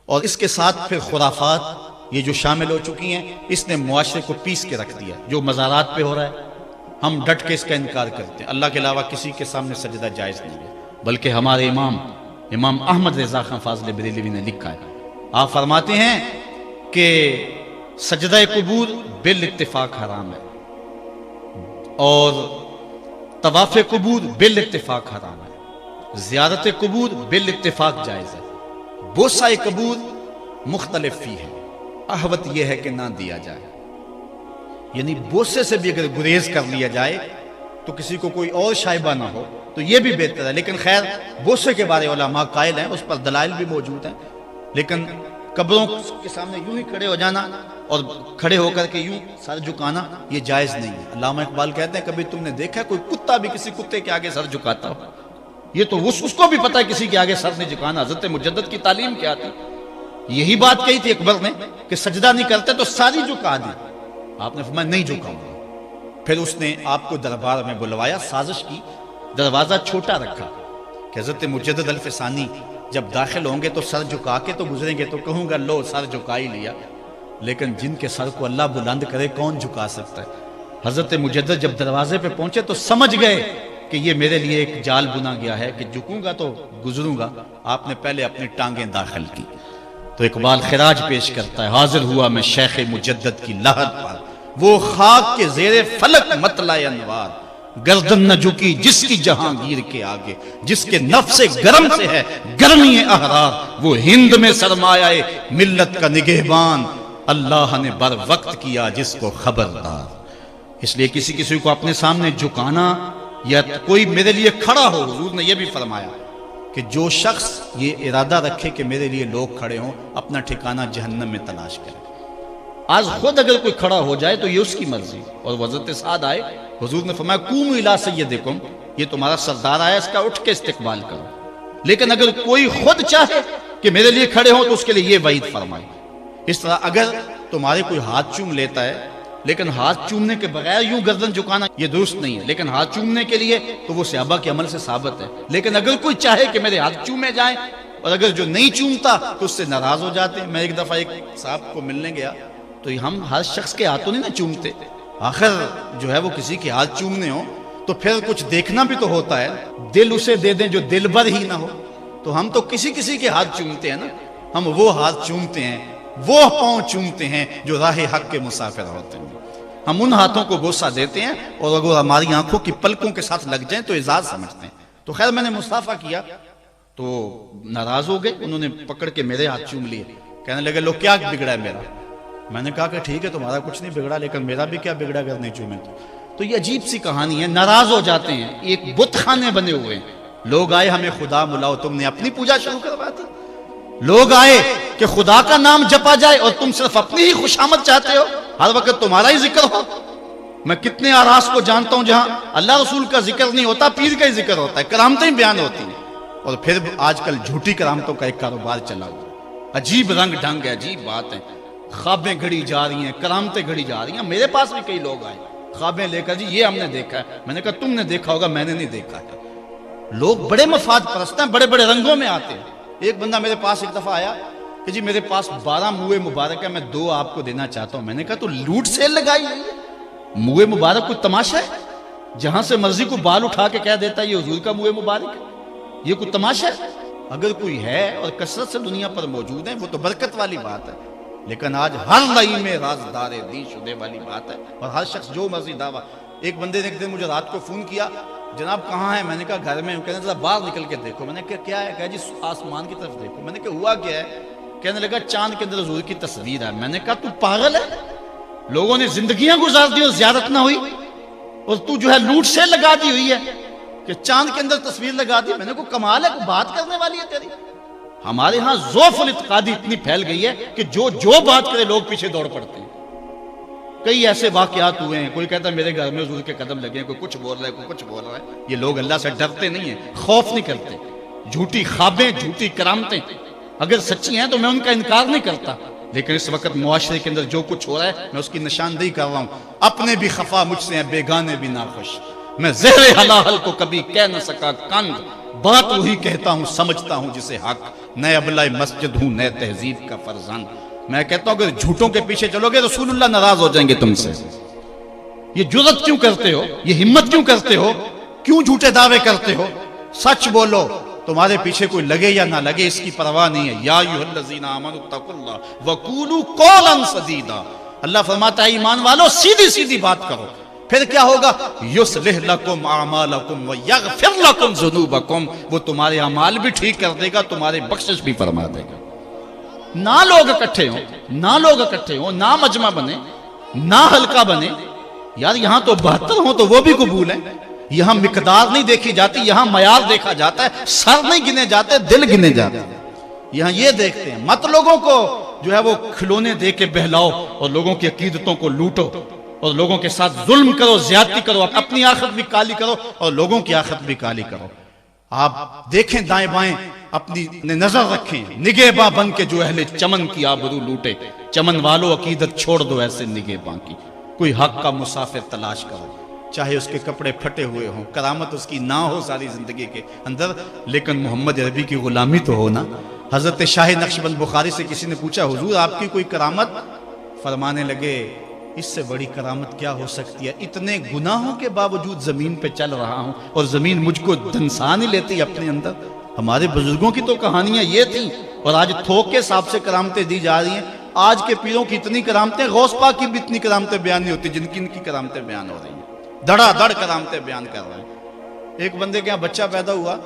اور اس کے ساتھ پھر خرافات یہ جو شامل ہو چکی ہیں، اس نے معاشرے کو پیس کے رکھ دیا۔ جو مزارات پہ ہو رہا ہے ہم ڈٹ کے اس کا انکار کرتے ہیں، اللہ کے علاوہ کسی کے سامنے سجدہ جائز نہیں ہے، بلکہ ہمارے امام احمد رضا خان فاضل بریلوی نے لکھا ہے، آپ فرماتے ہیں کہ سجدہ قبور بالاتفاق حرام ہے اور طواف قبور بالاتفاق حرام ہے، زیارت قبور بالاتفاق جائز ہے، بوسہ قبور مختلف فی ہے، احوط یہ ہے کہ نہ دیا جائے، یعنی بوسے سے بھی اگر گریز کر لیا جائے تو کسی کو کوئی اور شائبہ نہ ہو تو یہ بھی بہتر ہے۔ لیکن خیر بوسے کے بارے علماء قائل ہیں، اس پر دلائل بھی موجود ہیں، لیکن قبروں کے سامنے یوں ہی کھڑے ہو جانا اور کھڑے ہو کر کے یوں سر جھکانا یہ جائز نہیں ہے۔ علامہ اقبال کہتے ہیں کبھی تم نے دیکھا کوئی کتا بھی کسی کتے کے آگے سر جھکاتا ہو؟ یہ تو اس کو بھی پتا ہے کسی کے آگے سر نہیں جھکانا۔ حضرت مجدد کی تعلیم کیا تھی؟ یہی بات کہی تھی اکبر نے کہ سجدہ نہیں کرتے تو ساری جھکا دی، آپ نے فرمایا نہیں جھکاؤں گا۔ پھر اس نے آپ کو دربار میں بلوایا، سازش کی، دروازہ چھوٹا رکھا کہ حضرت مجدد الفسانی جب داخل ہوں گے تو سر جھکا کے تو گزریں گے، تو کہوں گا لو سر جھکا ہی لیا، لیکن جن کے سر کو اللہ بلند کرے کون جھکا سکتا ہے؟ حضرت مجدد جب دروازے پہ پہنچے تو سمجھ گئے کہ یہ میرے لیے ایک جال بنا گیا ہے کہ جھکوں گا تو گزروں گا۔ آپ نے پہلے اپنی ٹانگیں داخل کی۔ تو اقبال خراج پیش کرتا ہے، حاضر ہوا میں شیخ مجدد کی لحد پر، وہ خاک کے زیر فلک مطلع انوار، گردن نہ جھکی جس کی جہانگیر کے آگے، جس کے نفس گرم سے ہے گرمی احرار، وہ ہند میں سرمایہ ملت کا نگہبان، اللہ نے بر وقت کیا جس کو خبردار۔ اس لیے کسی کو اپنے سامنے جھکانا یا کوئی میرے لیے کھڑا ہو، حضور نے یہ بھی فرمایا کہ جو شخص یہ ارادہ رکھے کہ میرے لیے لوگ کھڑے ہوں اپنا ٹھکانہ جہنم میں تلاش کرے۔ آج خود اگر کوئی کھڑا ہو جائے تو یہ اس کی مرضی، اور حضرت سعد آئے، حضور نے فرمایا قوموا الی سیدکم، یہ تمہارا سردار آیا، اس کا اٹھ کے استقبال کرو۔ لیکن اگر کوئی خود چاہے کہ میرے لیے کھڑے ہوں تو اس کے لیے یہ وعید فرمائی۔ اس طرح اگر تمہارے کوئی ہاتھ چوم لیتا ہے لیکن ہاتھ چومنے کے بغیر یوں گردن جھکانا یہ درست نہیں ہے، لیکن ہاتھ چومنے کے لیے تو وہ صحابہ کے عمل سے ثابت ہے۔ لیکن اگر کوئی چاہے کہ میرے ہاتھ چومے جائیں اور اگر جو نہیں چومتا تو اس سے ناراض ہو جاتے ہیں۔ میں ایک دفعہ ایک صاحب کو ملنے گیا تو ہم ہر شخص کے ہاتھوں نہیں نہ چومتے، آخر جو ہے وہ کسی کے ہاتھ چومنے ہوں تو پھر کچھ دیکھنا بھی تو ہوتا ہے، دل اسے دے دیں جو دل بر ہی نہ ہو۔ تو ہم تو کسی کے ہاتھ چومتے ہیں نا، ہم وہ ہاتھ چومتے ہیں، وہ پاؤں چومتے ہیں جو راہ حق کے مسافر ہوتے ہیں، ہم ان ہاتھوں کو بوسہ دیتے ہیں، اور اگر ہماری آنکھوں کی پلکوں کے ساتھ لگ جائیں تو اعزاز سمجھتے ہیں۔ تو خیر میں نے مصافحہ کیا تو ناراض ہو گئے، انہوں نے پکڑ کے میرے ہاتھ چوم لیے، کہنے لگے لو کیا بگڑا ہے میرا؟ میں نے کہا کہ ٹھیک ہے تمہارا کچھ نہیں بگڑا، لیکن میرا بھی کیا بگڑا اگر نہیں چومے تو یہ عجیب سی کہانی ہے، ناراض ہو جاتے ہیں۔ ایک بت خانے بنے ہوئے ہیں، لوگ آئے ہمیں خدا ملاؤ، تم نے اپنی پوجا شروع کروا دی۔ لوگ آئے کہ خدا کا نام جپا جائے اور تم صرف اپنی ہی خوشامد چاہتے ہو، ہر وقت تمہارا ہی ذکر ہو۔ میں کتنے آراس کو جانتا ہوں جہاں اللہ رسول کا ذکر نہیں ہوتا، پیر کا ہی ذکر ہوتا ہے، کرامتیں بیان ہوتی ہیں، اور پھر آج کل جھوٹی کرامتوں کا ایک کاروبار چلا ہوا، عجیب رنگ ڈھنگ ہے، عجیب بات ہے، خوابیں گھڑی جا رہی ہیں، کرامتیں گھڑی جا رہی ہیں۔ میرے پاس بھی کئی لوگ آئے خوابیں لے کر، جی یہ ہم نے دیکھا ہے، میں نے کہا تم نے دیکھا ہوگا، میں نے نہیں دیکھا ہے۔ لوگ بڑے مفاد پرست ہیں، بڑے بڑے رنگوں میں آتے ہیں۔ ایک بندہ میرے پاس ایک دفعہ آیا کہ جی میرے پاس 12 موئے مبارک ہے، میں 2 آپ کو دینا چاہتا ہوں۔ میں نے کہا تو لوٹ سیل لگائی ہے، موئے مبارک کوئی تماشا ہے؟ جہاں سے مرضی کو بال اٹھا کے کہہ دیتا ہے یہ حضور کا موئے مبارک ہے، یہ کوئی تماشا ہے؟ اگر کوئی ہے اور کثرت سے دنیا پر موجود ہے وہ تو برکت والی بات ہے، لیکن آج ہر لئی میں رازدار دی شدے والی بات ہے، اور ہر شخص جو مرضی دعویٰ۔ ایک بندے نے ایک دن مجھے رات کو فون کیا، جناب کہاں ہے؟ میں نے کہا گھر میں ہوں۔ کہنے لگا باہر نکل کے دیکھو۔ میں نے کہا کیا ہے؟ کہا جی آسمان کی طرف دیکھو۔ میں نے کہا ہوا کیا ہے؟ کہنے لگا چاند کے اندر حضور کی تصویر ہے۔ میں نے کہا تو پاگل ہے، لوگوں نے زندگیاں گزار دی اور زیارت نہ ہوئی، اور تو جو ہے لوٹ سے لگا دی ہوئی ہے کہ چاند کے اندر تصویر لگا دی۔ میں نے کہا کمال ہے، کوئی بات کرنے والی ہے تیری؟ ہمارے ہاں ذوف الاعتقادی اتنی پھیل گئی ہے کہ جو بات کرے لوگ پیچھے دوڑ پڑتے ہیں۔ کئی ایسے واقعات ہوئے ہیں، کوئی کہتا ہے میرے گھر میں حضور کے قدم لگے ہیں، کوئی کچھ بول رہا ہے، کوئی کچھ بول رہا ہے۔ یہ لوگ اللہ سے ڈرتے نہیں ہیں، خوف نہیں کرتے۔ جھوٹی خوابیں، جھوٹی کرامتیں اگر سچی ہیں تو میں ان کا انکار نہیں کرتا، لیکن اس وقت معاشرے کے اندر جو کچھ ہو رہا ہے میں اس کی نشاندہی کر رہا ہوں۔ اپنے بھی خفا مجھ سے ہیں، بیگانے بھی ناخوش، میں زہر حلال کو کبھی کہہ نہ سکا کند، بات وہی کہتا ہوں سمجھتا ہوں جسے حق، نئے ابلۂ مسجد ہوں نئے تہذیب کا فرزند۔ میں کہتا ہوں اگر جھوٹوں کے پیچھے چلو گے رسول اللہ ناراض ہو جائیں گے تم سے۔ یہ جرت کیوں کرتے ہو، یہ ہمت کیوں کرتے ہو، کیوں جھوٹے دعوے کرتے ہو؟ سچ بولو، تمہارے پیچھے کوئی لگے یا نہ لگے اس کی پرواہ نہیں ہے۔ یا ایھا الذین آمنوا اتقوا اللہ وقولوا قولا سدیدا، اللہ فرماتا ہے ایمان والو سیدھی سیدھی بات کرو، پھر کیا ہوگا؟ یصلح لکم اعمالکم ویغفر لکم ذنوبکم، وہ تمہارے اعمال بھی ٹھیک کر دے گا، تمہارے بخشش بھی فرما دے گا۔ نہ لوگ اکٹھے ہوں، نہ مجمع بنے، نہ حلقہ بنے، یار یہاں تو 72 ہوں تو وہ بھی قبول ہے۔ یہاں مقدار نہیں دیکھی جاتی، یہاں معیار دیکھا جاتا ہے، سر نہیں گنے جاتے، دل گنے جاتے ہیں۔ یہاں یہ دیکھتے ہیں، مت لوگوں کو جو ہے وہ کھلونے دے کے بہلاؤ اور لوگوں کی عقیدتوں کو لوٹو اور لوگوں کے ساتھ ظلم کرو، زیادتی کرو، اپنی آخرت بھی کالی کرو اور لوگوں کی آخرت بھی کالی کرو۔ آپ دیکھیں دائیں بائیں، اپنی نظر رکھیں، نگہباں بن کے جو اہل چمن کی آبرو لوٹے۔ چمن والو عقیدت چھوڑ دو ایسے نگہباں کی، کوئی حق کا مسافر تلاش کرو، چاہے اس کے کپڑے پھٹے ہوئے ہوں، کرامت اس کی نہ ہو ساری زندگی کے اندر، لیکن محمد عربی کی غلامی تو ہو نا۔ حضرت شاہ نقشبند بخاری سے کسی نے پوچھا حضور آپ کی کوئی کرامت؟ فرمانے لگے اس سے بڑی کرامت کیا ہو سکتی ہے، اتنے گناہوں کے باوجود زمین پہ چل رہا ہوں اور زمین مجھ کو دنسا نہیں لیتی اپنے اندر۔ ہمارے بزرگوں کی تو کہانیاں یہ تھیں، اور آج تھوک کے حساب سے کرامتیں دی جا رہی ہیں۔ آج کے پیروں کی اتنی کرامتیں، غوث پاک کی بھی اتنی کرامتیں بیان نہیں ہوتی جن کی ان کی کرامتیں بیان ہو رہی ہیں، دڑا دڑ کرامتیں بیان کر رہے ہیں۔ ایک بندے کے یہاں بچہ پیدا ہوا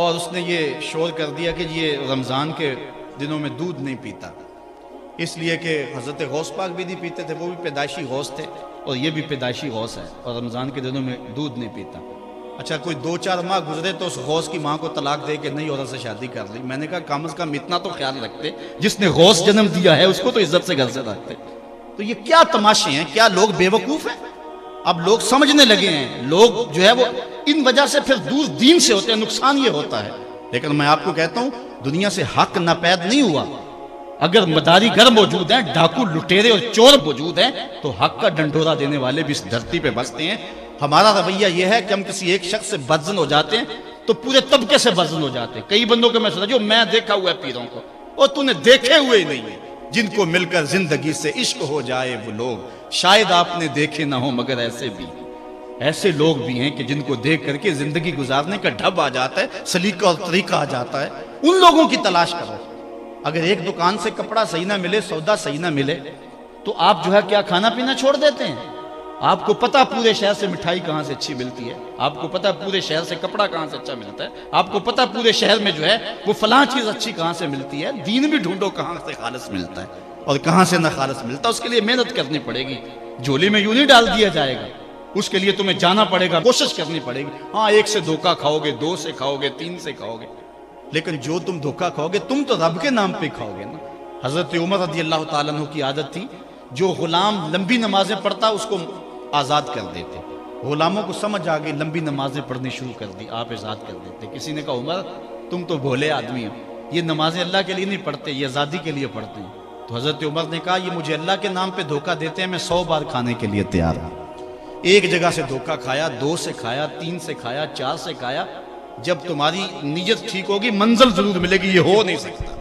اور اس نے یہ شور کر دیا کہ یہ رمضان کے دنوں میں دودھ نہیں پیتا، اس لیے کہ حضرت غوث پاک بھی نہیں پیتے تھے، وہ بھی پیدائشی غوث تھے اور یہ بھی پیدائشی غوث ہے، اور رمضان کے دنوں میں دودھ نہیں پیتا۔ اچھا کوئی 2-4 ماہ گزرے تو اس غوث کی ماں کو طلاق دے کے نئی عورت سے شادی کر لی۔ میں نے کہا کم از کم اتنا تو خیال رکھتے، جس نے غوث جنم دیا ہے اس کو تو عزت سے گھر سے رکھتے۔ تو یہ کیا تماشے ہیں، کیا لوگ بے وقوف ہیں؟ اب لوگ سمجھنے لگے ہیں، لوگ جو ہے وہ ان وجہ سے پھر دور دین سے ہوتے ہیں، نقصان یہ ہوتا ہے۔ لیکن میں آپ کو کہتا ہوں دنیا سے حق ناپید نہیں ہوا۔ اگر مداری گر موجود ہیں، ڈاکو لٹیرے اور چور موجود ہیں، تو حق کا ڈنڈورا دینے والے بھی اس دھرتی پہ بستے ہیں۔ ہمارا رویہ یہ ہے کہ ہم کسی ایک شخص سے بدزن ہو جاتے ہیں تو پورے طبقے سے بدزن ہو جاتے ہیں۔ کئی بندوں کو میں سنا جو میں دیکھا ہوا ہے پیروں کو، اور تو نے دیکھے ہوئے ہی نہیں ہے، جن کو مل کر زندگی سے عشق ہو جائے وہ لوگ شاید آپ نے دیکھے نہ ہو، مگر ایسے لوگ بھی ہیں کہ جن کو دیکھ کر کے زندگی گزارنے کا ڈھب آ جاتا ہے، سلیقہ اور طریقہ آ جاتا ہے۔ ان لوگوں کی تلاش کرو۔ اگر ایک دکان سے کپڑا صحیح نہ ملے، سودا صحیح نہ ملے، تو آپ جو ہے کیا کھانا پینا چھوڑ دیتے ہیں؟ آپ کو پتا پورے شہر سے مٹھائی کہاں سے اچھی ملتی ہے، آپ کو پتا پورے شہر سے کپڑا کہاں سے اچھا ملتا ہے، آپ کو پتا پورے شہر میں جو ہے وہ فلاں چیز اچھی کہاں سے ملتی ہے۔ دین بھی ڈھونڈو کہاں سے خالص ملتا ہے اور کہاں سے نہ خالص ملتا ہے، اس کے لیے محنت کرنی پڑے گی۔ جھولی میں یوں نہیں ڈال دیا جائے گا، اس کے لیے تمہیں جانا پڑے گا، کوشش کرنی پڑے گی۔ ہاں 1 سے دھوکہ کھاؤ گے، 2 سے کھاؤ گے، 3 سے کھاؤ گے، لیکن جو تم دھوکہ کھاؤ گے تم تو رب کے نام پہ کھاؤ گے نا۔ حضرت عمر رضی اللہ تعالیٰ عنہ کی عادت تھی، جو غلام لمبی نمازیں پڑھتا اس کو آزاد کر دیتے۔ غلاموں کو سمجھ آ گئی، لمبی نمازیں پڑھنی شروع کر دی، آپ آزاد کر دیتے۔ کسی نے کہا عمر تم تو بھولے آدمی ہو، یہ نمازیں اللہ کے لیے نہیں پڑھتے، یہ آزادی کے لیے پڑھتے ہیں۔ تو حضرت عمر نے کہا یہ مجھے اللہ کے نام پہ دھوکہ دیتے ہیں، میں 100 بار کھانے کے لیے تیار ہوں۔ ایک جگہ سے دھوکہ کھایا، 2 سے کھایا، 3 سے کھایا، 4 سے کھایا۔ جب تمہاری نیت ٹھیک ہوگی منزل ضرور ملے گی، یہ ہو نہیں سکتا۔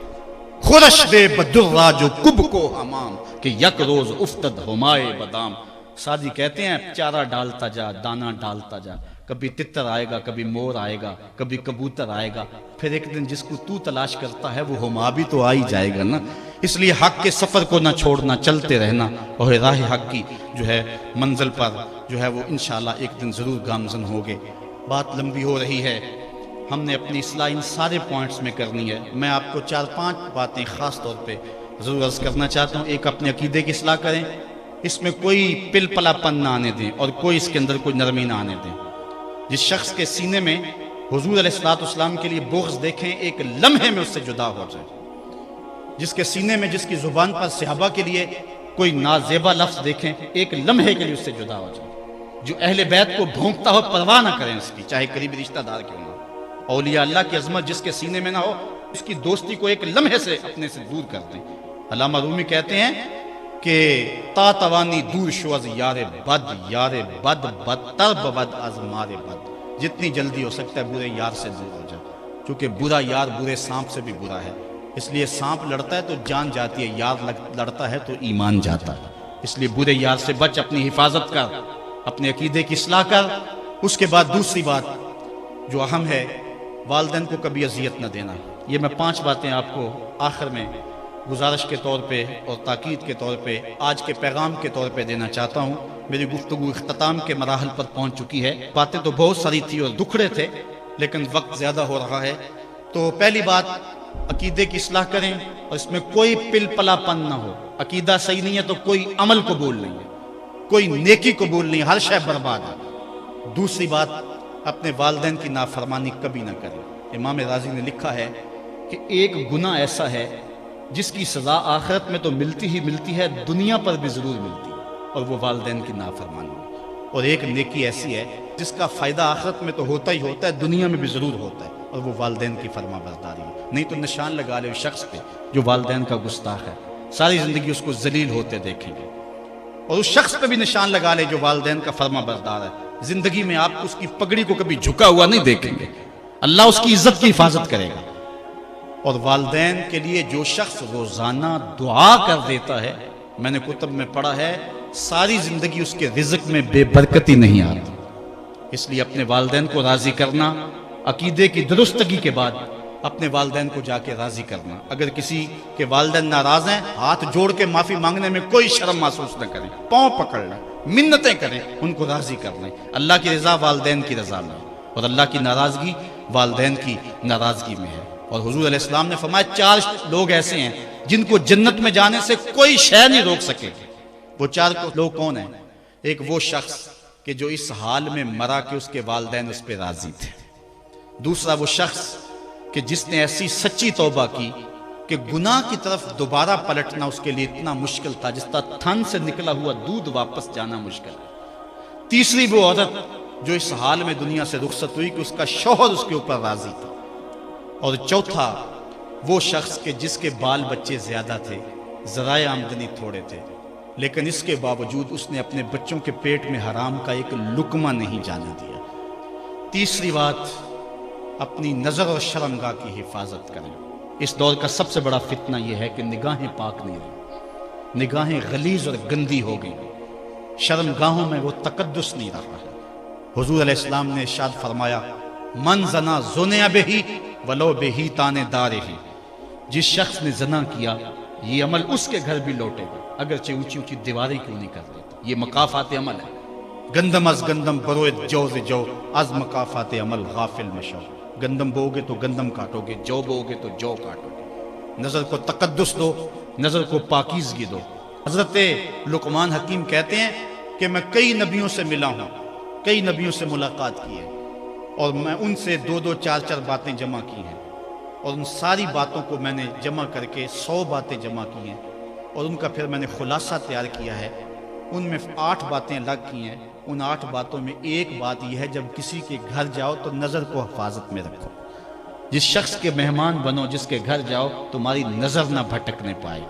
خورش دے بدرا جو کب کو حمام کہ یک روز افتد ہمائے بدام۔ سادی کہتے ہیں چارہ ڈالتا جا، دانہ ڈالتا جا، کبھی تتر آئے گا، کبھی مور آئے گا، کبھی کبوتر آئے گا، پھر ایک دن جس کو تو تلاش کرتا ہے وہ ہما بھی تو آ ہی جائے گا نا۔ اس لیے حق کے سفر کو نہ چھوڑنا، چلتے رہنا، اور راہ حق کی جو ہے منزل پر جو ہے وہ انشاءاللہ ایک دن ضرور گامزن ہوگے۔ بات لمبی ہو رہی ہے، ہم نے اپنی اصلاح ان سارے پوائنٹس میں کرنی ہے۔ میں آپ کو 4-5 باتیں خاص طور پہ ضرور عرض کرنا چاہتا ہوں۔ ایک، اپنے عقیدے کی اصلاح کریں، اس میں کوئی پل پلا پن نہ آنے دیں اور کوئی اس کے اندر کوئی نرمی نہ آنے دیں۔ جس شخص کے سینے میں حضور علیہ الصلوۃ والسلام کے لیے بغض دیکھیں، ایک لمحے میں اس سے جدا ہو جائے۔ جس کے سینے میں، جس کی زبان پر صحابہ کے لیے کوئی نازیبا لفظ دیکھیں، ایک لمحے کے لیے اس سے جدا ہو جائے۔ جو اہل بیت کو بھونکتا ہو پرواہ نہ کریں اس کی، چاہے قریبی رشتہ دار کیوں نہ ہو۔ اولیاء اللہ کی عظمت جس کے سینے میں نہ ہو، اس کی دوستی کو ایک لمحے سے اپنے سے دور کر دیں۔ علامہ رومی کہتے ہیں کہ تا توانی دور شو از یار بد بدتر بود از مار بد، جتنی جلدی ہو سکتا ہے برے یار سے دور ہو جائے، چونکہ برا یار برے سانپ سے بھی برا ہے، اس لیے سانپ لڑتا ہے تو جان جاتی ہے، یار لڑتا ہے تو ایمان جاتا ہے، اس لیے برے یار سے بچ، اپنی حفاظت کر، اپنے عقیدے کی اصلاح کر۔ اس کے بعد دوسری بات جو اہم ہے، والدین کو کبھی اذیت نہ دینا۔ یہ میں 5 باتیں آپ کو آخر میں گزارش کے طور پہ اور تاکید کے طور پہ، آج کے پیغام کے طور پہ دینا چاہتا ہوں۔ میری گفتگو اختتام کے مراحل پر پہنچ چکی ہے، باتیں تو بہت ساری تھی اور دکھڑے تھے، لیکن وقت زیادہ ہو رہا ہے۔ تو پہلی بات، عقیدے کی اصلاح کریں اور اس میں کوئی پل پلا پن نہ ہو۔ عقیدہ صحیح نہیں ہے تو کوئی عمل قبول نہیں ہے، کوئی نیکی قبول نہیں، ہر شے برباد ہے۔ دوسری بات، اپنے والدین کی نافرمانی کبھی نہ کریں۔ امام رازی نے لکھا ہے کہ ایک گناہ ایسا ہے جس کی سزا آخرت میں تو ملتی ہی ملتی ہے، دنیا پر بھی ضرور ملتی ہے، اور وہ والدین کی نافرمانی ہے۔ اور ایک نیکی ایسی ہے جس کا فائدہ آخرت میں تو ہوتا ہی ہوتا ہے، دنیا میں بھی ضرور ہوتا ہے، اور وہ والدین کی فرما برداری ہے۔ نہیں تو نشان لگا لے اس شخص پہ جو والدین کا گستاخ ہے، ساری زندگی اس کو ذلیل ہوتے دیکھیں گے۔ اور اس شخص پہ بھی نشان لگا لے جو والدین کا فرما بردار ہے، زندگی میں آپ اس کی پگڑی کو کبھی جھکا ہوا نہیں دیکھیں گے، اللہ اس کی عزت کی حفاظت کرے گا۔ اور والدین کے لیے جو شخص روزانہ دعا کر دیتا ہے، میں نے کتب میں پڑھا ہے، ساری زندگی اس کے رزق میں بے برکتی نہیں آتی۔ اس لیے اپنے والدین کو راضی کرنا، عقیدے کی درستگی کے بعد اپنے والدین کو جا کے راضی کرنا۔ اگر کسی کے والدین ناراض ہیں، ہاتھ جوڑ کے معافی مانگنے میں کوئی شرم محسوس نہ کریں، پاؤں پکڑ لیں، منتیں کریں، ان کو راضی کر لیں۔ اللہ کی رضا والدین کی رضا میں، اور اللہ کی ناراضگی والدین کی ناراضگی میں ہے۔ اور حضور علیہ السلام نے فرمایا 4 لوگ ایسے ہیں جن کو جنت میں جانے سے کوئی شے نہیں روک سکے۔ وہ 4 لوگ کون ہیں؟ ایک وہ شخص کہ جو اس حال میں مرا کہ اس کے والدین اس پہ راضی تھے۔ دوسرا وہ شخص کہ جس نے ایسی سچی توبہ کی کہ گناہ کی طرف دوبارہ پلٹنا اس کے لیے اتنا مشکل تھا جس طرح تھن سے نکلا ہوا دودھ واپس جانا مشکل ہے۔ تیسری وہ عورت جو اس حال میں دنیا سے رخصت ہوئی کہ اس کا شوہر اس کے اوپر راضی تھا۔ اور چوتھا وہ شخص کہ جس کے بال بچے زیادہ تھے، ذرائع آمدنی تھوڑے تھے، لیکن اس کے باوجود اس نے اپنے بچوں کے پیٹ میں حرام کا ایک لقمہ نہیں جانے دیا۔ تیسری بات، اپنی نظر اور شرمگاہ کی حفاظت کریں۔ اس دور کا سب سے بڑا فتنہ یہ ہے کہ نگاہیں پاک نہیں رہی، نگاہیں غلیظ اور گندی ہو گئی، شرمگاہوں میں وہ تقدس نہیں رہا ہے۔ حضور علیہ السلام نے ارشاد فرمایا، من زنا زنیا بہی ولو بہی تانے دارہی، جس شخص نے زنا کیا یہ عمل اس کے گھر بھی لوٹے گا، اگرچہ اونچی اونچی دیواریں کیوں نہیں کر دیتا۔ یہ مکافات عمل ہے۔ گندم از گندم بروید جو ز جو، از مکافات عمل غافل مشو۔ گندم بو گے تو گندم کاٹو گے، جو بو گے تو جو کاٹو گے۔ نظر کو تقدس دو، نظر کو پاکیزگی دو۔ حضرت لقمان حکیم کہتے ہیں کہ میں کئی نبیوں سے ملا ہوں، کئی نبیوں سے ملاقات کی ہے، اور میں ان سے 2-2 4-4 باتیں جمع کی ہیں، اور ان ساری باتوں کو میں نے جمع کر کے 100 باتیں جمع کی ہیں، اور ان کا پھر میں نے خلاصہ تیار کیا ہے۔ ان میں 8 باتیں الگ کی ہیں۔ ان 8 باتوں میں ایک بات یہ ہے، جب کسی کے گھر جاؤ تو نظر کو حفاظت میں رکھو۔ جس شخص کے مہمان بنو، جس کے گھر جاؤ، تمہاری نظر نہ بھٹکنے پائے۔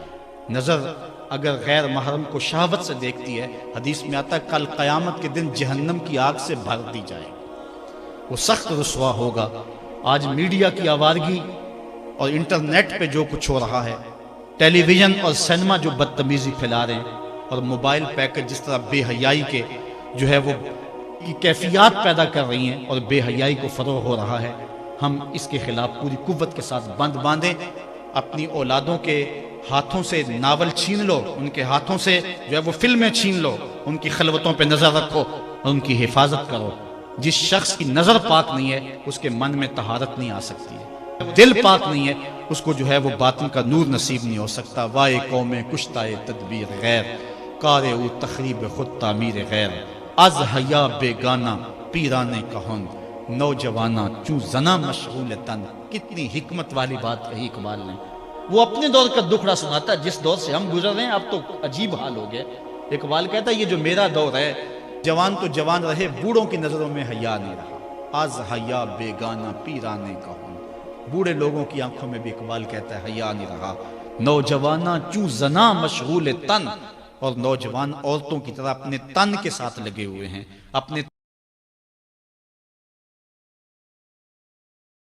نظر اگر غیر محرم کو شہوت سے دیکھتی ہے، حدیث میں آتا ہے کل قیامت کے دن جہنم کی آگ سے بھر دی جائے، وہ سخت رسوا ہوگا۔ آج میڈیا کی آوارگی اور انٹرنیٹ پہ جو کچھ ہو رہا ہے، ٹیلی ویژن اور سینما جو بدتمیزی پھیلا رہے ہیں، اور موبائل پیکج جس طرح بے حیائی کے جو ہے وہ کیفیات پیدا کر رہی ہیں اور بے حیائی کو فروغ ہو رہا ہے، ہم اس کے خلاف پوری قوت کے ساتھ بند باندھیں۔ اپنی اولادوں کے ہاتھوں سے ناول چھین لو، ان کے ہاتھوں سے جو ہے وہ فلمیں چھین لو، ان کی خلوتوں پہ نظر رکھو اور ان کی حفاظت کرو۔ جس شخص کی نظر پاک نہیں ہے اس کے من میں طہارت نہیں آ سکتی ہے، دل پاک نہیں ہے اس کو جو ہے وہ باطن کا نور نصیب نہیں ہو سکتا۔ وائے قوم کشتائے تدبیر غیر، کارے او تخریب خود تعمیر غیر، از حیا بیگانہ پیرانے کہن، نوجوانہ چوں زنا مشغول تن۔ کتنی حکمت والی بات کہی اقبال نے۔ وہ اپنے دور کا دکھڑا سناتا ہے، جس دور سے ہم گزر رہے ہیں اب تو عجیب حال ہو گیا۔ اقبال کہتا ہے یہ جو میرا دور ہے، جوان تو جوان رہے، بوڑھوں کی نظروں میں حیا نہیں رہا۔ از حیا بیگانہ پیرانے کہن، بوڑھے لوگوں کی آنکھوں میں بھی اقبال کہتا ہے حیا نہیں رہا۔ نوجوانہ چوں زنا مشغول تن، اور نوجوان عورتوں کی طرح اپنے تن کے ساتھ لگے ہوئے ہیں، اپنے